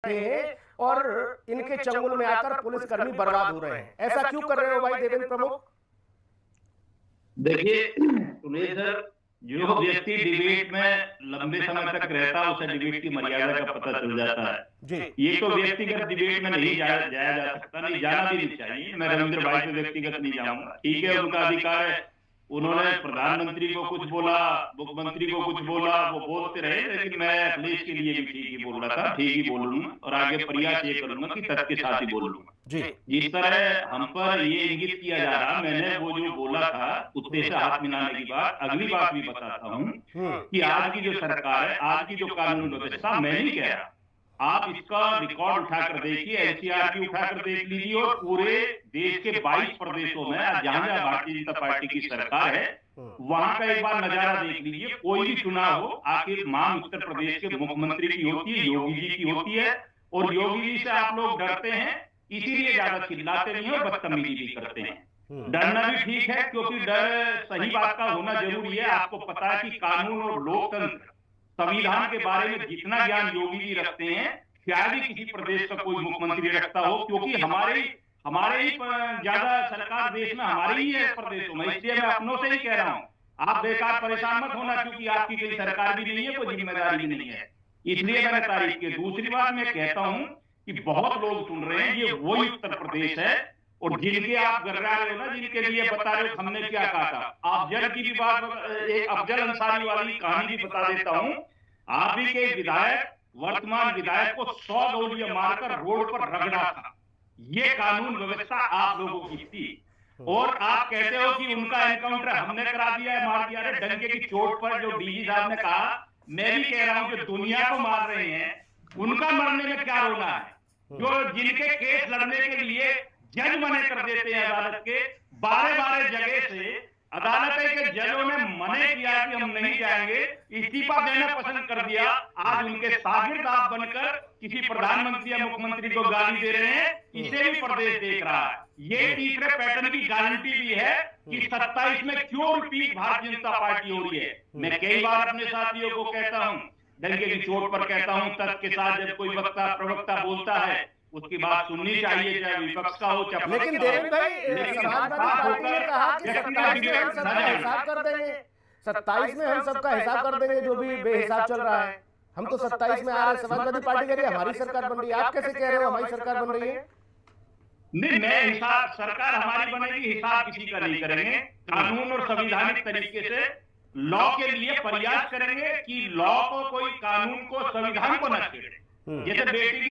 हैं और इनके चंगुल में आकर पुलिसकर्मी बर्बाद हो रहे हैं। ऐसा क्यों कर रहे हो भाई देवेंद्र प्रमुख? देखिए सुनील सर, जो व्यक्ति डिबेट में लंबे समय तक रहता है उसे डिबेट की मर्यादा का पता चल जाता है जी। ये तो व्यक्तिगत डिबेट में नहीं जाया जा सकता, नहीं जाना भी नहीं चाहिए। मैं रविंद्र भाई से व्यक्तिगत नहीं जाऊंगा, ठीक है, उनका अधिकार है। उन्होंने प्रधानमंत्री को कुछ बोला, मुख्यमंत्री को कुछ बोला, वो बोलते रहे, लेकिन मैं अखिलेश के लिए भी ठीक ही बोल रहा था, ठीक ही बोलूंगा और आगे प्रयास ये करूंगा कि तथ्य के साथ ही बोलूंगा। जी। जिस तरह हम पर ये इंगित किया जा रहा, मैंने वो जो बोला था कुत्ते से हाथ मिलाने की बात, अगली बात भी बताता हूँ कि आज की जो सरकार है, आज की जो कानून व्यवस्था, मैं नहीं कह रहा, आप इसका रिकॉर्ड उठाकर देखिए, एनसीआर की उठाकर देख लीजिए और पूरे देश के 22 प्रदेशों में जहां जहां भारतीय जनता पार्टी की सरकार है वहां का एक बार नजारा देख लीजिए। कोई भी चुनाव हो, आखिर मांग उत्तर प्रदेश के मुख्यमंत्री की होती है, योगी जी की होती है, और योगी जी से आप लोग डरते हैं, इसीलिए ज्यादा चिल्लाते नहीं और बदतमीजी भी करते हैं। डरना भी ठीक है, क्योंकि डर सही बात का होना जरूरी है। आपको पता है कि कानून और लोकतंत्र, संविधान के बारे में जितना ज्ञान योगी जी रखते हैं शायद ही किसी प्रदेश का कोई मुख्यमंत्री रखता हो, क्योंकि हमारे ही ज्यादा सरकार देश में हमारे ही है प्रदेशों में। इसलिए मैं अपनों से ही कह रहा हूं, आप बेकार परेशान मत होना, क्योंकि आपकी कोई सरकार भी नहीं है, कोई जिम्मेदारी भी नहीं है, इसलिए मैंने तारीफ की। दूसरी बात मैं कहता हूं कि बहुत लोग सुन रहे हैं, ये वही उत्तर प्रदेश है और जिनके आप गर्रा रहे हो ना, जिनके लिए बता रहे हो हमने क्या कहा था। अफजल की भी बात, एक अफजल अंसारी वाली कहानी भी बता देता हूं। आप ही के विधायक, वर्तमान विधायक को 100 गोलियां मारकर रोड पर रगड़ा था। ये कानून व्यवस्था आप लोगों की थी, और आप कहते हो कि उनका एनकाउंटर हमने करा दिया है, मार दिया है डंके की चोट पर। जो डीजी साहब ने कहा, मैं भी कह रहा हूं, जो दुनिया को मार रहे हैं उनका मरने में क्या रोना है? जो जिनके केस लड़ने के लिए जज मने कर देते हैं अदालत के, 12 जगह से अदालत के जजों ने मने किया कि हम नहीं जाएंगे, इस्तीफा देना पसंद कर दिया। आज उनके शागिर्द आप बनकर किसी प्रधानमंत्री या मुख्यमंत्री को गाली दे रहे हैं, इसे भी प्रदेश देख रहा है। ये तीसरे पैटर्न की गारंटी भी है कि 27 में क्यों रिपीट भारतीय जनता पार्टी हो रही है। मैं कई बार अपने साथियों को कहता हूं, डंके की चोट पर कहता हूं, तथ्य के साथ जब कोई वक्ता प्रवक्ता बोलता है उसकी बात सुननी चाहिए, चाहे विपक्ष का हो चाहे। लेकिन देवेंद्र भाई, समाजवादी पार्टी ने कहा कि 27 में हम सबका हिसाब कर देंगे, 27 में हम सबका हिसाब कर देंगे जो भी बेहिसाब चल रहा है। हम तो 27 में आ रहे हैं, समाजवादी पार्टी कह रही है हमारी सरकार बन रही है, आप कैसे कह रहे हो हमारी सरकार बन रही है? नहीं, मैं हिसाब, सरकार हमारी बनेगी, हिसाब किसी का नहीं करेंगे। कानून और संवैधानिक तरीके से लॉ के लिए प्रयास करेंगे कि लॉ को, कोई कानून को, संविधान को न छेड़े। जैसे बेटी